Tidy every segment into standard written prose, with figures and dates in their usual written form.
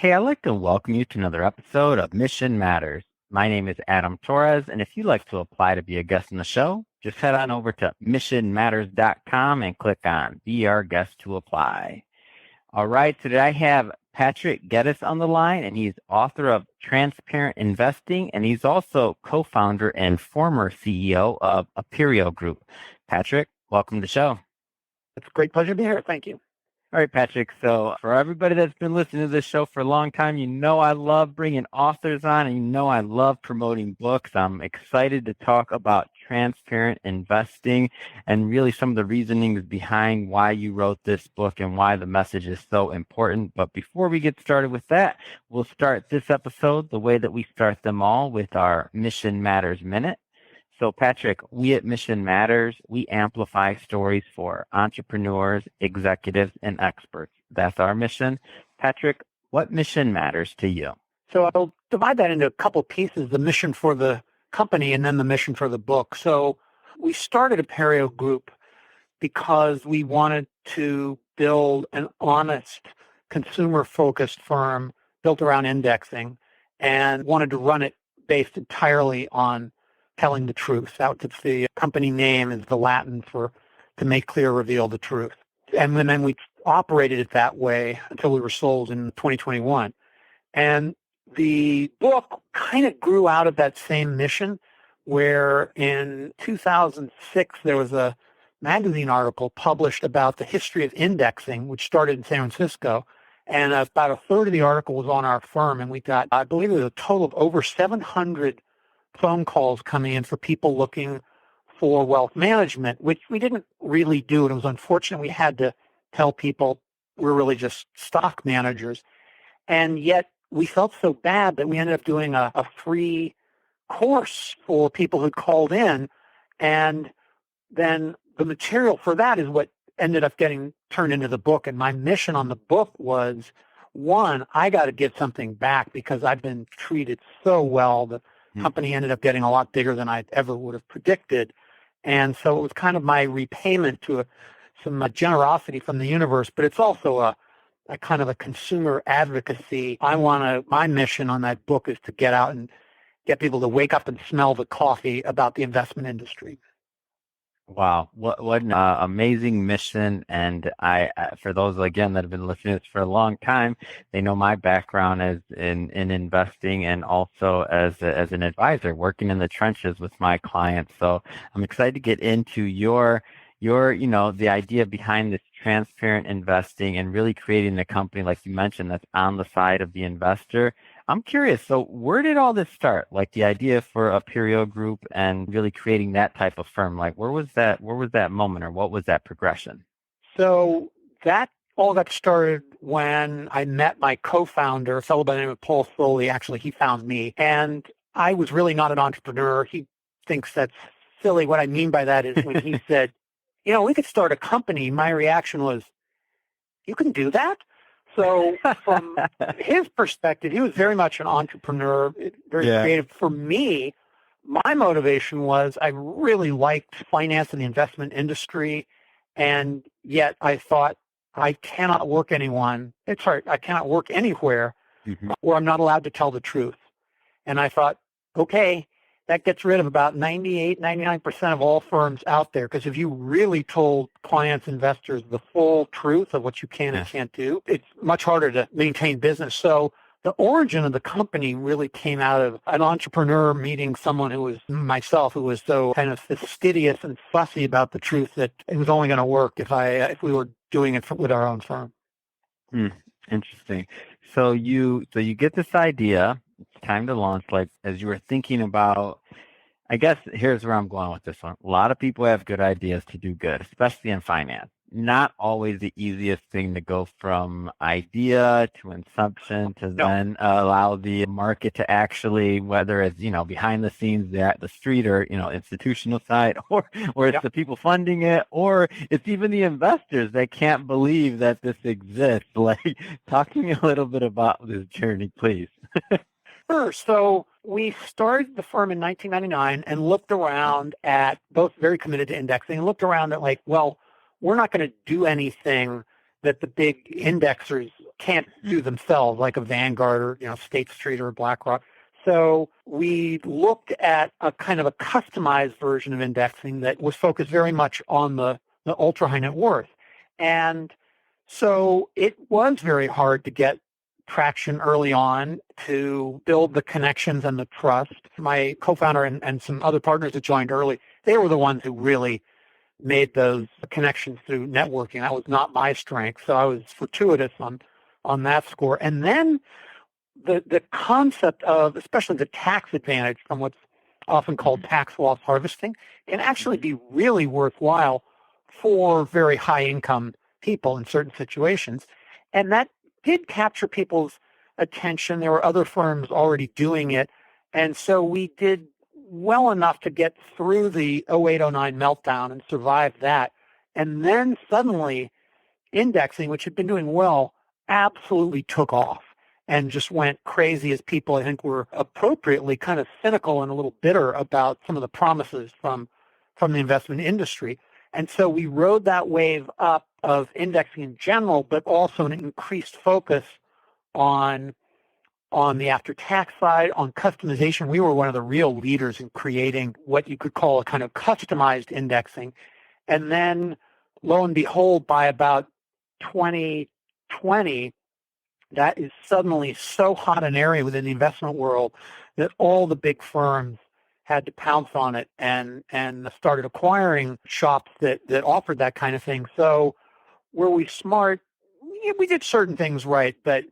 Hey, I'd like to welcome you to another episode of Mission Matters. My name is Adam Torres, and if you'd like to apply to be a guest on the show, just head on over to missionmatters.com and click on Be Our Guest to apply. All right, today I have Patrick Geddes on the line, and he's author of Transparent Investing, and he's also co-founder and former CEO of Aperio Group. Patrick, welcome to the show. It's a great pleasure to be here. Thank you. All right, Patrick. So for everybody that's been listening to this show for a long time, you know I love bringing authors on, and you know I love promoting books. I'm excited to talk about transparent investing and really some of the reasonings behind why you wrote this book and why the message is so important. But before we get started with that, we'll start this episode the way that we start them all, with our Mission Matters Minute. So, Patrick, we at Mission Matters, we amplify stories for entrepreneurs, executives, and experts. That's our mission. Patrick, what mission matters to you? So I'll divide that into a couple pieces, the mission for the company and then the mission for the book. So we started Aperio Group because we wanted to build an honest, consumer-focused firm built around indexing and wanted to run it based entirely on telling the truth. The company name is the Latin for to make clear, reveal the truth. And then we operated it that way until we were sold in 2021. And the book kind of grew out of that same mission, where in 2006 there was a magazine article published about the history of indexing, which started in San Francisco. And about a third of the article was on our firm. And we got, I believe it was a total of over 700 phone calls coming in for people looking for wealth management, which we didn't really do. It was unfortunate. We had to tell people we're really just stock managers. And yet we felt so bad that we ended up doing a free course for people who called in. And then the material for that is what ended up getting turned into the book. And my mission on the book was, one, I got to give something back because I've been treated so well. The company ended up getting a lot bigger than I ever would have predicted. And so it was kind of my repayment to some generosity from the universe, but it's also a kind of a consumer advocacy. My mission on that book is to get out and get people to wake up and smell the coffee about the investment industry. Wow, what an amazing mission. And for those, again, that have been listening to this for a long time, they know my background is in investing and also as an advisor working in the trenches with my clients. So I'm excited to get into your the idea behind this transparent investing and really creating a company, like you mentioned, that's on the side of the investor. I'm curious, so where did all this start? Like the idea for Aperio Group and really creating that type of firm, like where was that moment, or what was that progression? So all that started when I met my co-founder, a fellow by the name of Paul Foley. Actually, he found me, and I was really not an entrepreneur. He thinks that's silly. What I mean by that is when he said, we could start a company, my reaction was, you can do that? So from his perspective, he was very much an entrepreneur, very creative. For me, my motivation was I really liked finance and the investment industry, and yet I thought I cannot work anywhere where I'm not allowed to tell the truth. And I thought, okay, that gets rid of about 98, 99% of all firms out there. Because if you really told clients, investors, the full truth of what you can and can't do, it's much harder to maintain business. So the origin of the company really came out of an entrepreneur meeting someone who was so kind of fastidious and fussy about the truth that it was only going to work if we were doing it with our own firm. Interesting. So you get this idea. It's time to launch. Like, as you were thinking about, I guess here's where I'm going with this one. A lot of people have good ideas to do good, especially in finance. Not always the easiest thing to go from idea to inception to then allow the market to actually, whether it's, behind the scenes, at the street, or, institutional side, or it's the people funding it, or it's even the investors that can't believe that this exists. Like, talk to me a little bit about this journey, please. Sure. So we started the firm in 1999 and looked around at, both very committed to indexing, and looked around at we're not going to do anything that the big indexers can't do themselves, like a Vanguard or, State Street or BlackRock. So we looked at a kind of a customized version of indexing that was focused very much on the ultra high net worth. And so it was very hard to get traction early on to build the connections and the trust. My co-founder and some other partners that joined early, they were the ones who really made those connections through networking. That was not my strength, so I was fortuitous on that score. And then the concept of, especially the tax advantage from what's often called tax loss harvesting, can actually be really worthwhile for very high income people in certain situations. And that did capture people's attention. There were other firms already doing it. And so we did well enough to get through the 08-09 meltdown and survive that. And then suddenly indexing, which had been doing well, absolutely took off and just went crazy as people, I think, were appropriately kind of cynical and a little bitter about some of the promises from the investment industry. And so we rode that wave up of indexing in general, but also an increased focus on the after-tax side, on customization. We were one of the real leaders in creating what you could call a kind of customized indexing. And then, lo and behold, by about 2020, that is suddenly so hot an area within the investment world that all the big firms had to pounce on it and started acquiring shops that offered that kind of thing. So were we smart? Yeah, we did certain things right, but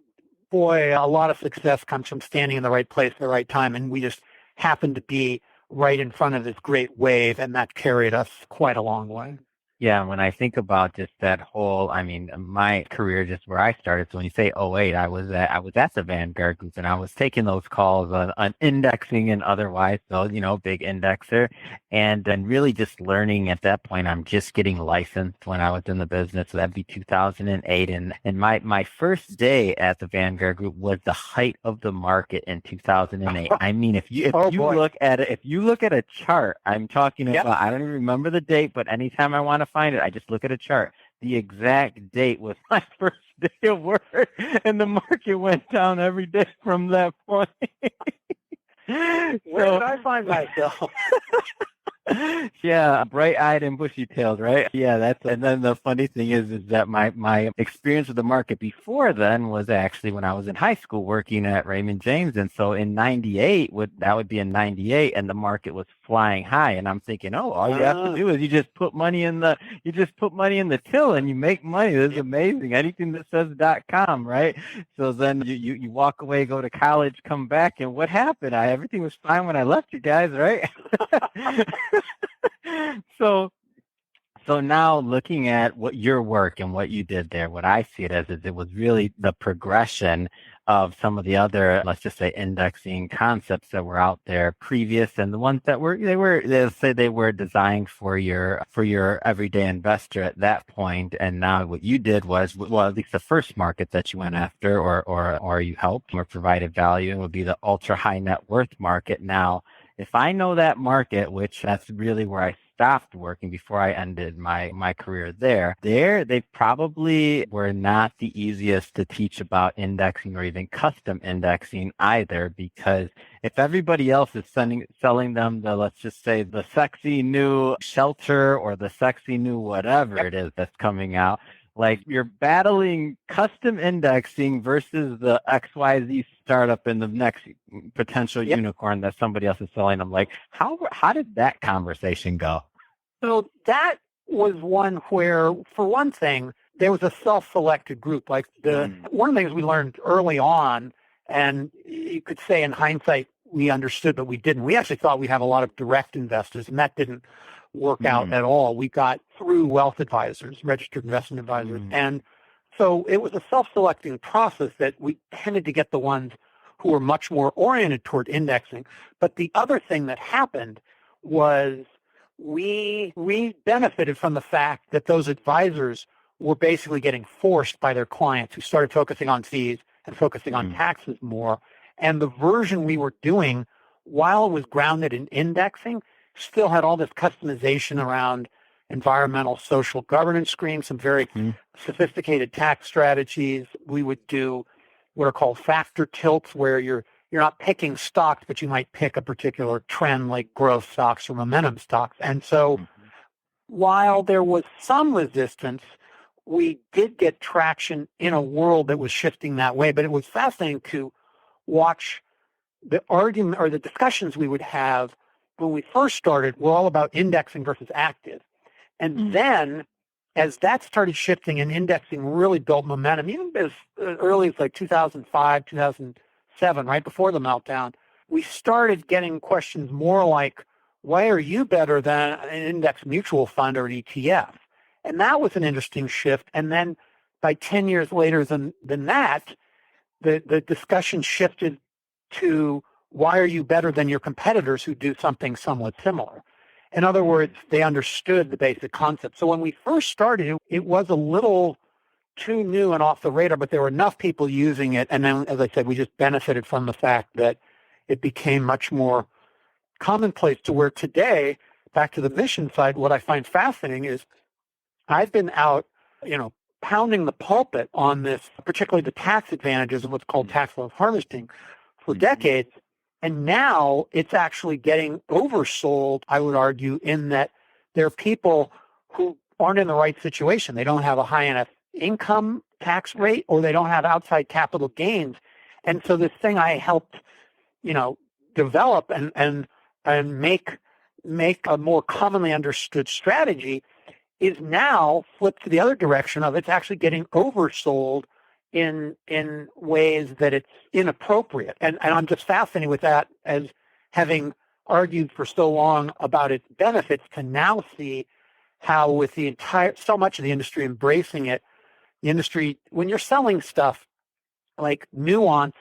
boy, a lot of success comes from standing in the right place at the right time, and we just happened to be right in front of this great wave, and that carried us quite a long way. Yeah, when I think about just that whole, I mean, my career, just where I started. So when you say '08, I was at the Vanguard Group, and I was taking those calls on indexing and otherwise. So, big indexer, and then really just learning at that point. I'm just getting licensed when I was in the business. So that'd be 2008, and my first day at the Vanguard Group was the height of the market in 2008. I mean, if you look at it, if you look at a chart, I'm talking about. I don't even remember the date, but anytime I want to find it, I just look at a chart. The exact date was my first day of work, and the market went down every day from that point. Where did I find myself? Yeah, bright-eyed and bushy-tailed, right? Yeah, and then the funny thing is that my experience with the market before then was actually when I was in high school working at Raymond James, and so in '98, that would be in '98, and the market was flying high, and I'm thinking, oh, all you have to do is you just put money in the till and you make money. This is amazing. Anything that says .com, right? So then you walk away, go to college, come back, and what happened? Everything was fine when I left you guys, right? So now looking at what your work and what you did there, what I see it as is it was really the progression of some of the other, let's just say, indexing concepts that were out there previous, and the ones that they were designed for your everyday investor at that point. And now what you did was, well, at least the first market that you went after or you helped or provided value would be the ultra high net worth market. Now, if I know that market, which that's really where I stopped working before I ended my career there, they probably were not the easiest to teach about indexing or even custom indexing either, because if everybody else is selling them let's just say the sexy new shelter or the sexy new whatever it is that's coming out, like you're battling custom indexing versus the XYZ startup and the next potential unicorn that somebody else is selling them. Like, how did that conversation go? So that was one where, for one thing, there was a self-selected group. Like one of the things we learned early on, and you could say in hindsight we understood, but we didn't. We actually thought we'd have a lot of direct investors, and that didn't work out at all. We got through wealth advisors, registered investment advisors. And so it was a self-selecting process that we tended to get the ones who were much more oriented toward indexing. But the other thing that happened was we benefited from the fact that those advisors were basically getting forced by their clients who started focusing on fees and focusing on taxes more. And the version we were doing, while it was grounded in indexing, still had all this customization around environmental, social governance screens, some very sophisticated tax strategies. We would do what are called factor tilts, where you're not picking stocks, but you might pick a particular trend like growth stocks or momentum stocks. And so while there was some resistance, we did get traction in a world that was shifting that way. But it was fascinating to watch the argument or the discussions we would have when we first started were all about indexing versus active. And then as that started shifting and indexing really built momentum, even as early as like 2005, 2007, right before the meltdown, we started getting questions more like, why are you better than an index mutual fund or an ETF? And that was an interesting shift. And then by 10 years later than that, the discussion shifted to, why are you better than your competitors who do something somewhat similar? In other words, they understood the basic concept. So when we first started, it was a little too new and off the radar, but there were enough people using it. And then, as I said, we just benefited from the fact that it became much more commonplace, to where today, back to the mission side, what I find fascinating is I've been out, pounding the pulpit on this, particularly the tax advantages of what's called tax loss harvesting for decades. And now it's actually getting oversold, I would argue, in that there are people who aren't in the right situation. They don't have a high enough income tax rate, or they don't have outside capital gains. And so this thing I helped, develop and make a more commonly understood strategy is now flipped to the other direction of, it's actually getting oversold in ways that it's inappropriate. And I'm just fascinated with that, as having argued for so long about its benefits, to now see how with so much of the industry embracing it, the industry, when you're selling stuff, like nuance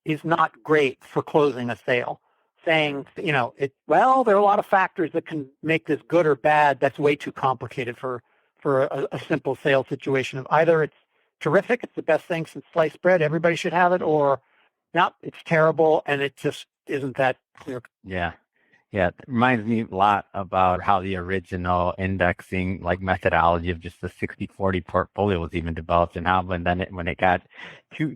is not great for closing a sale. Saying, there are a lot of factors that can make this good or bad. That's way too complicated for a simple sales situation of either it's terrific, it's the best thing since sliced bread, everybody should have it, or no, it's terrible and it just isn't that clear. Yeah, it reminds me a lot about how the original indexing methodology of just the 60-40 portfolio was even developed, and how when it got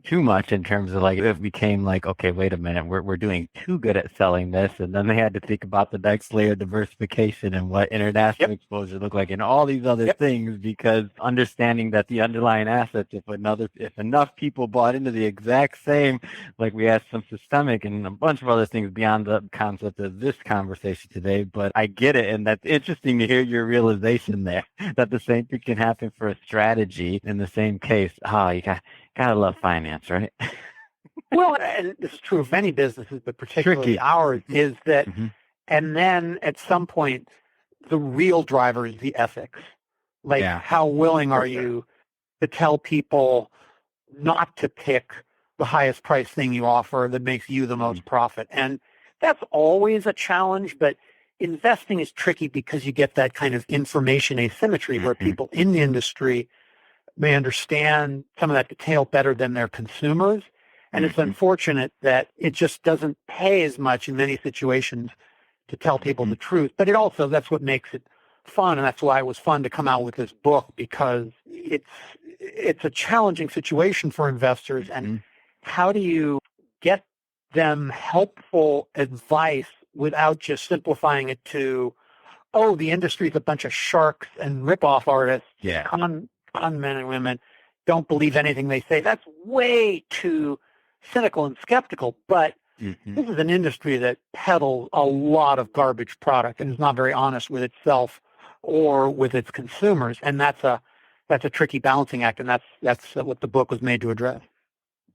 too much in terms of it became okay, wait a minute, we're doing too good at selling this, and then they had to think about the next layer of diversification and what international exposure looked like and all these other things, because understanding that the underlying assets, if enough people bought into the exact same, we had some systemic and a bunch of other things beyond the concept of this conversation today, but I get it, and that's interesting to hear your realization there that the same thing can happen for a strategy in the same case. Oh, you gotta love finance, right? Well, and this is true of many businesses, but particularly ours, is that, and then at some point, the real driver is the ethics. How willing are you to tell people not to pick the highest price thing you offer that makes you the most profit? And that's always a challenge, but investing is tricky because you get that kind of information asymmetry where people in the industry may understand some of that detail better than their consumers. And it's unfortunate that it just doesn't pay as much in many situations to tell people the truth. But that's what makes it fun. And that's why it was fun to come out with this book, because it's a challenging situation for investors. And how do you get them helpful advice without just simplifying it to, the industry is a bunch of sharks and rip-off artists, con men and women, don't believe anything they say. That's way too cynical and skeptical. But this is an industry that peddles a lot of garbage product and is not very honest with itself or with its consumers. And that's a tricky balancing act, and that's what the book was made to address.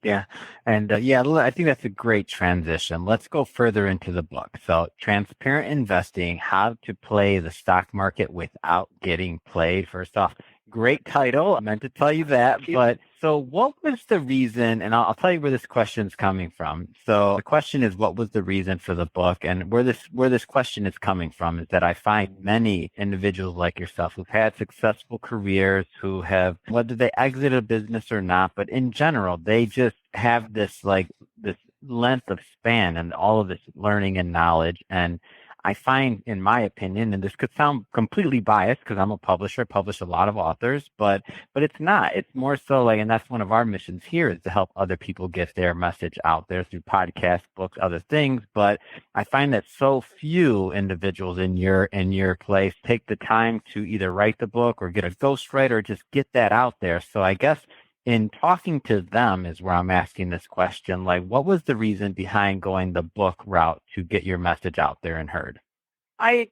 Yeah. And I think that's a great transition. Let's go further into the book. So, Transparent Investing, How to Play the Stock Market Without Getting Played. First off, great title. I meant to tell you that. But so what was the reason? And I'll tell you where this question is coming from. So the question is, what was the reason for the book? And where this question is coming from is that I find many individuals like yourself who've had successful careers, who have, whether they exit a business or not, but in general, they just have this length of span and all of this learning and knowledge. And I find, in my opinion, and this could sound completely biased because I'm a publisher, publish a lot of authors, but it's not. It's more so like, and that's one of our missions here is to help other people get their message out there through podcasts, books, other things. But I find that so few individuals in your place take the time to either write the book or get a ghostwriter or just get that out there. So I guess in talking to them is where I'm asking this question. Like, what was the reason behind going the book route to get your message out there and heard? I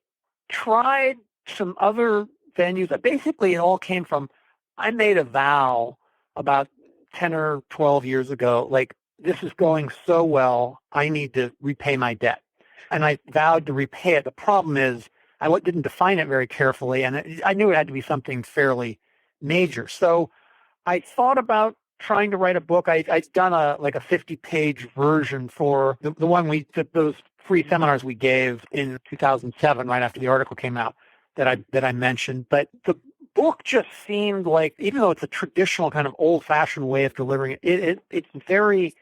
tried some other venues. Basically, it all came from I made a vow about 10 or 12 years ago, like, this is going so well, I need to repay my debt. And I vowed to repay it. The problem is I didn't define it very carefully, and I knew it had to be something fairly major. So I thought about trying to write a book. I'd done a 50-page version for the one those free seminars we gave in 2007, right after the article came out that I mentioned. But the book just seemed like, even though it's a traditional kind of old-fashioned way of delivering it, it's very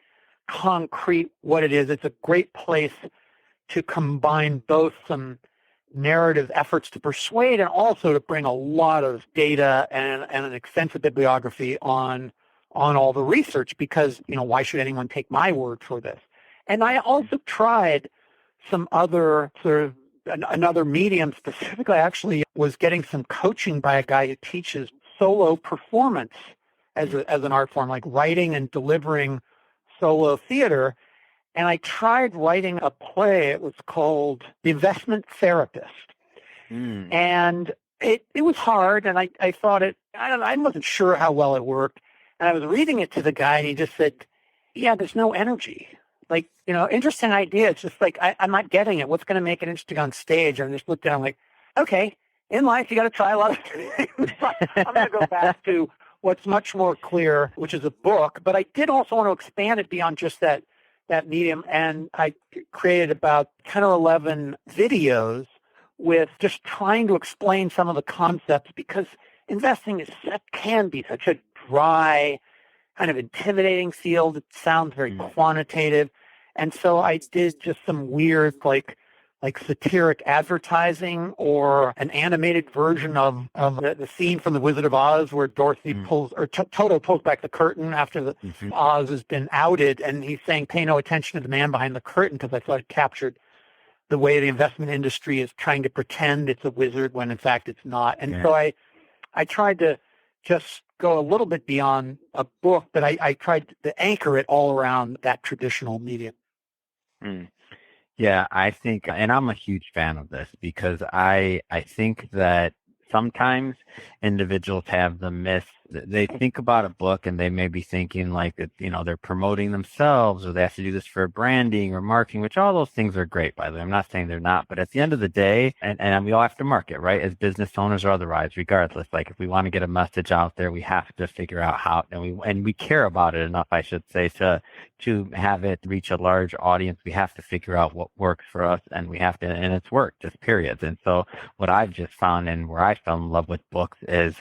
concrete what it is. It's a great place to combine both some narrative efforts to persuade and also to bring a lot of data and an extensive bibliography on all the research, because, why should anyone take my word for this? And I also tried some other sort of another medium. Specifically, I actually was getting some coaching by a guy who teaches solo performance as an art form, like writing and delivering solo theater. And I tried writing a play. It was called The Investment Therapist. And it was hard, and I thought I wasn't sure how well it worked. And I was reading it to the guy, and he just said, yeah, there's no energy. Like, interesting idea. It's just like, I'm not getting it. What's going to make it interesting on stage? And I just looked down like, okay, in life, you got to try a lot of things. I'm going to go back to what's much more clear, which is a book. But I did also want to expand it beyond just that medium. And I created about 10 or 11 videos with just trying to explain some of the concepts, because investing can be such a dry, kind of intimidating field. It sounds very quantitative. And so I did just some weird, like satiric advertising, or an animated version of the scene from The Wizard of Oz where Dorothy Toto pulls back the curtain after Oz has been outed, and he's saying, pay no attention to the man behind the curtain, because I thought it captured the way the investment industry is trying to pretend it's a wizard when in fact it's not. And so I tried to just go a little bit beyond a book, but I tried to anchor it all around that traditional medium. Yeah, I think, and I'm a huge fan of this, because I think that sometimes individuals have the myth. They think about a book and they may be thinking like that, they're promoting themselves, or they have to do this for branding or marketing, which all those things are great, by the way. I'm not saying they're not, but at the end of the day, and we all have to market, right? As business owners or otherwise, regardless, like if we want to get a message out there, we have to figure out how, and we care about it enough, I should say, to have it reach a large audience. We have to figure out what works for us, and we have to, and it's worked, just period. And so what I've just found, and where I fell in love with books is,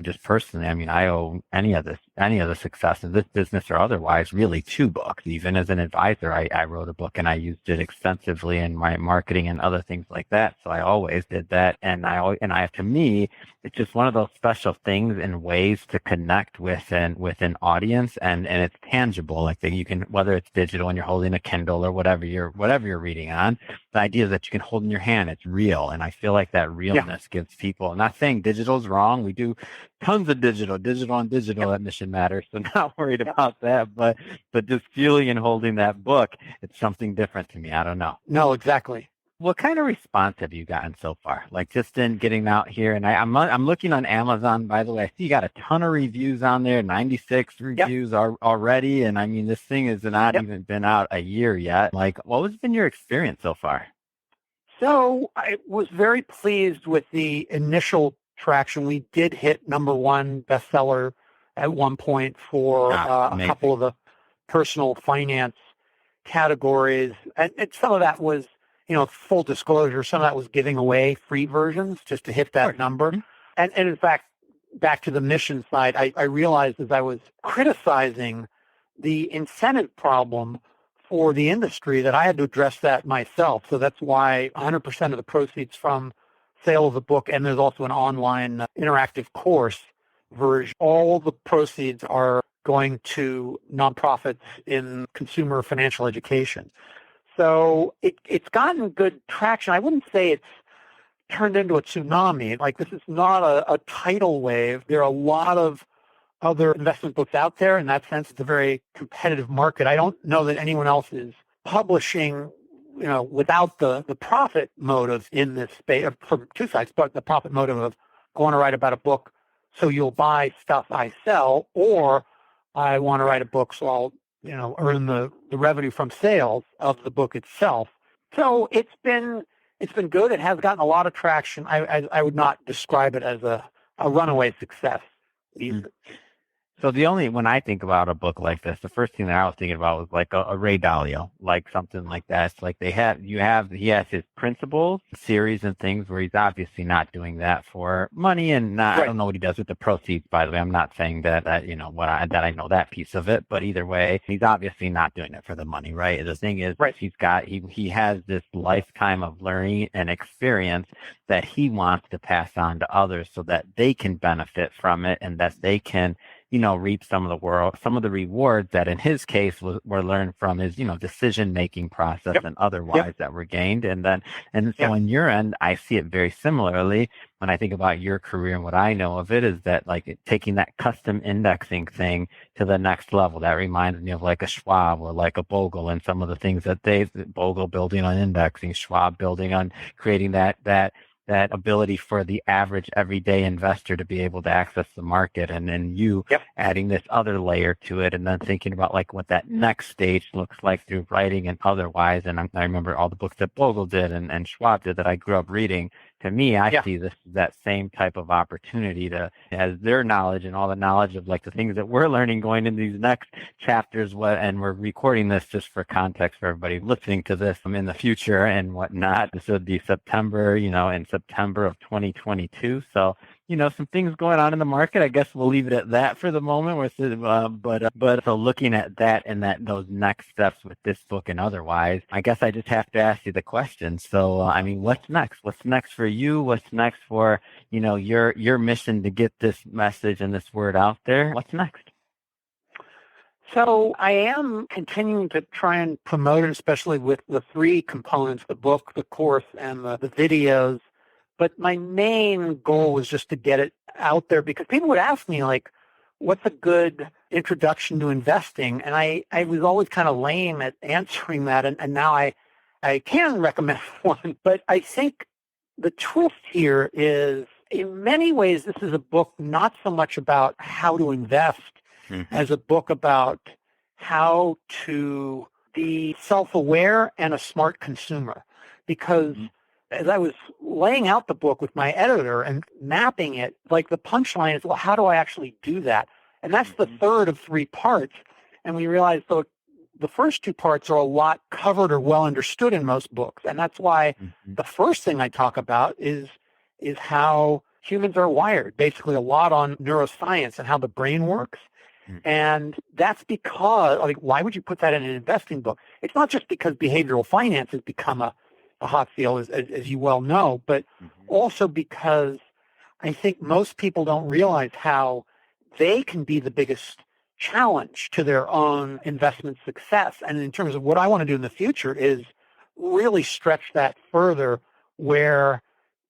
just personally, I mean, I owe any of the success of this business or otherwise really to books. Even as an advisor, I wrote a book and I used it extensively in my marketing and other things like that. So I always did that. And to me, it's just one of those special things and ways to connect with an audience, and it's tangible. Like that you can, whether it's digital and you're holding a Kindle or whatever you're reading on, the idea that you can hold in your hand, it's real. And I feel like that realness gives people, I'm not saying digital is wrong. We do tons of digital on digital at Mission Matters. So not worried about that, but just feeling and holding that book, it's something different to me. I don't know. No, exactly. What kind of response have you gotten so far? Like just in getting out here, and I'm looking on Amazon, by the way. I see you got a ton of reviews on there, 96 reviews already, and I mean this thing has not even been out a year yet. Like, what has been your experience so far? So I was very pleased with the initial traction. We did hit #1 bestseller at one point for a couple of the personal finance categories, and some of that was, full disclosure, some of that was giving away free versions just to hit that number. And in fact, back to the mission side, I realized as I was criticizing the incentive problem for the industry that I had to address that myself. So that's why 100% of the proceeds from sale of the book, and there's also an online interactive course version, all the proceeds are going to nonprofits in consumer financial education. So it's gotten good traction. I wouldn't say it's turned into a tsunami. Like, this is not a tidal wave. There are a lot of other investment books out there. In that sense, it's a very competitive market. I don't know that anyone else is publishing, without the profit motive in this space, from two sides, but the profit motive of, I want to write about a book so you'll buy stuff I sell, or I want to write a book so I'll, earn the revenue from sales of the book itself. So it's been good. It has gotten a lot of traction. I would not describe it as a runaway success either. So when I think about a book like this, the first thing that I was thinking about was like a Ray Dalio, like something like that. It's like he has his principles, series and things where he's obviously not doing that for money, and not, right. I don't know what he does with the proceeds, by the way. I'm not saying that I know that piece of it, but either way, he's obviously not doing it for the money, right? The thing is, right. He has this lifetime of learning and experience that he wants to pass on to others so that they can benefit from it, and that they can reap some of the rewards that in his case were learned from his, decision-making process, yep. and otherwise, yep. that were gained. So yep. on your end, I see it very similarly when I think about your career, and what I know of it is that taking that custom indexing thing to the next level. That reminds me of like a Schwab or like a Bogle, and some of the things that Bogle building on indexing, Schwab building on creating that ability for the average everyday investor to be able to access the market, and then you yep. adding this other layer to it, and then thinking about like what that next stage looks like through writing and otherwise. And I remember all the books that Bogle did and Schwab did that I grew up reading. To me, I yeah. see that same type of opportunity as their knowledge and all the knowledge of like the things that we're learning going into these next chapters. And we're recording this just for context for everybody listening to this in the future and whatnot. This would be September, in September of 2022. So, some things going on in the market. I guess we'll leave it at that for the moment. But so looking at that and those next steps with this book and otherwise, I guess I just have to ask you the question. So, what's next? What's next for you? What's next for, your mission to get this message and this word out there? What's next? So I am continuing to try and promote it, especially with the three components, the book, the course, and the videos. But my main goal was just to get it out there, because people would ask me, like, what's a good introduction to investing? And I was always kind of lame at answering that. And now I can recommend one. But I think the twist here is, in many ways, this is a book not so much about how to invest mm-hmm. as a book about how to be self-aware and a smart consumer. Because mm-hmm. as I was laying out the book with my editor and mapping it, like, the punchline is, well, how do I actually do that? And that's the third of three parts. And we realized, so the first two parts are a lot covered or well understood in most books. And that's why mm-hmm. the first thing I talk about is how humans are wired, basically a lot on neuroscience and how the brain works. Mm-hmm. And that's because, why would you put that in an investing book? It's not just because behavioral finance has become a hot field, as you well know, but mm-hmm. also because I think most people don't realize how they can be the biggest challenge to their own investment success. And in terms of what I want to do in the future is really stretch that further, where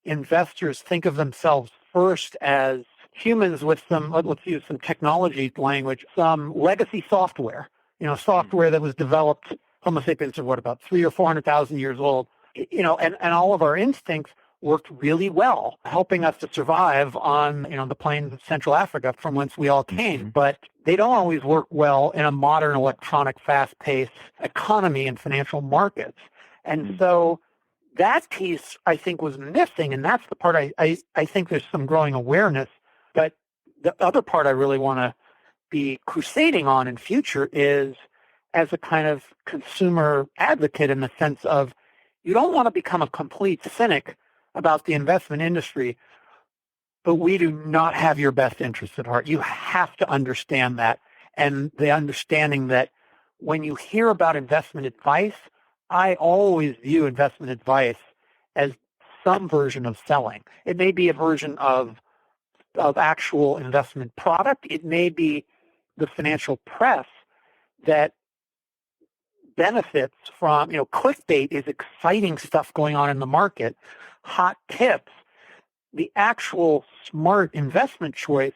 investors think of themselves first as humans with let's use some technology language, some legacy software, software that was developed, Homo sapiens are about 300,000 or 400,000 years old, and all of our instincts worked really well, helping us to survive on, the plains of Central Africa from whence we all came. Mm-hmm. But they don't always work well in a modern, electronic, fast-paced economy and financial markets. And mm-hmm. so that piece, I think, was missing, and that's the part I think there's some growing awareness. But the other part I really want to be crusading on in future is as a kind of consumer advocate, in the sense of, you don't want to become a complete cynic about the investment industry, but we do not have your best interests at heart. You have to understand that, and the understanding that when you hear about investment advice, I always view investment advice as some version of selling. It may be a version of actual investment product. It may be the financial press that benefits from, clickbait is exciting stuff going on in the market, hot tips. The actual smart investment choice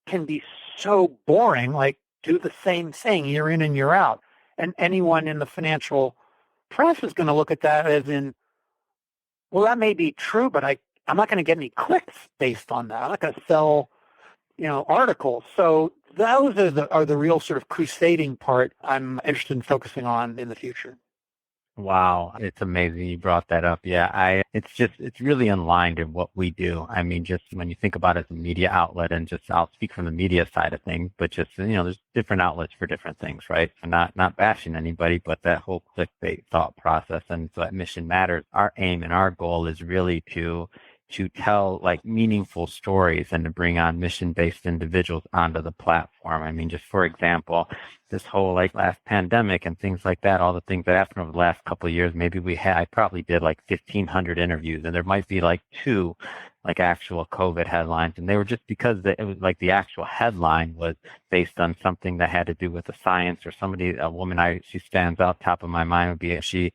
can be so boring, like do the same thing year in and year out. And anyone in the financial press is going to look at that as in, well, that may be true, but I'm not going to get any clicks based on that. I'm not going to sell, articles. So those are the real sort of crusading part I'm interested in focusing on in the future. Wow, it's amazing you brought that up. Yeah, it's really in line to what we do. I mean, just when you think about it as a media outlet and just I'll speak from the media side of things, but just, there's different outlets for different things, right? I'm not bashing anybody, but that whole clickbait thought process and so that mission matters. Our aim and our goal is really to tell like meaningful stories and to bring on mission-based individuals onto the platform. I mean, just for example, this whole like last pandemic and things like that, all the things that happened over the last couple of years, I probably did like 1,500 interviews, and there might be like two like actual COVID headlines. And they were just because it was like the actual headline was based on something that had to do with the science or a woman she stands out top of my mind would be she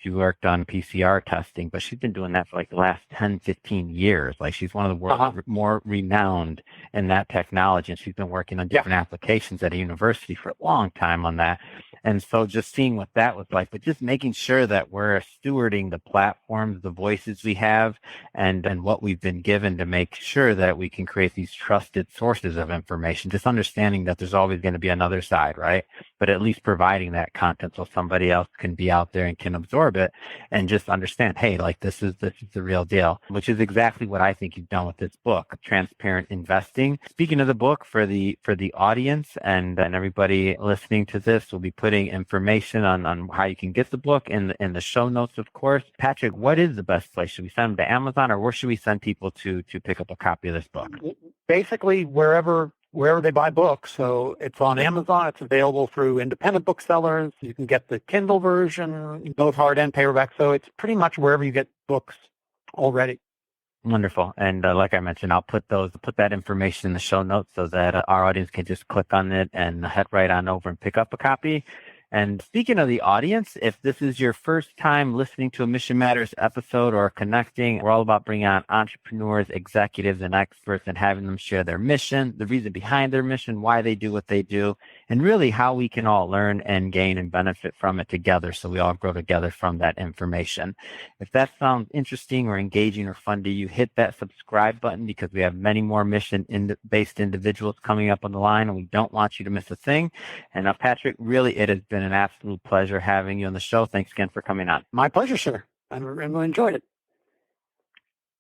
worked on PCR testing, but she's been doing that for like the last 10, 15 years. Like she's one of the world's more renowned in that technology. And she's been working on different applications at a university for a long time on that. And so just seeing what that was like, but just making sure that we're stewarding the platforms, the voices we have, and what we've been given to make sure that we can create these trusted sources of information, just understanding that there's always going to be another side, right? But at least providing that content so somebody else can be out there and can absorb it and just understand, hey, like this is the real deal, which is exactly what I think you've done with this book, Transparent Investing. Speaking of the book, for the audience and everybody listening to this, we'll be putting information on how you can get the book in the show notes, of course. Patrick, what is the best place? Should we send them to Amazon, or where should we send people to pick up a copy of this book? Basically, wherever they buy books. So it's on Amazon. It's available through independent booksellers. You can get the Kindle version, both hard and paperback. So it's pretty much wherever you get books already. Wonderful. And like I mentioned, I'll put that information in the show notes so that our audience can just click on it and head right on over and pick up a copy. And speaking of the audience, if this is your first time listening to a Mission Matters episode or connecting, we're all about bringing on entrepreneurs, executives, and experts and having them share their mission, the reason behind their mission, why they do what they do, and really how we can all learn and gain and benefit from it together so we all grow together from that information. If that sounds interesting or engaging or fun to you, hit that subscribe button because we have many more mission-based individuals coming up on the line, and we don't want you to miss a thing. And Patrick, really, it has been an absolute pleasure having you on the show. Thanks again for coming on. My pleasure, sir. I really enjoyed it.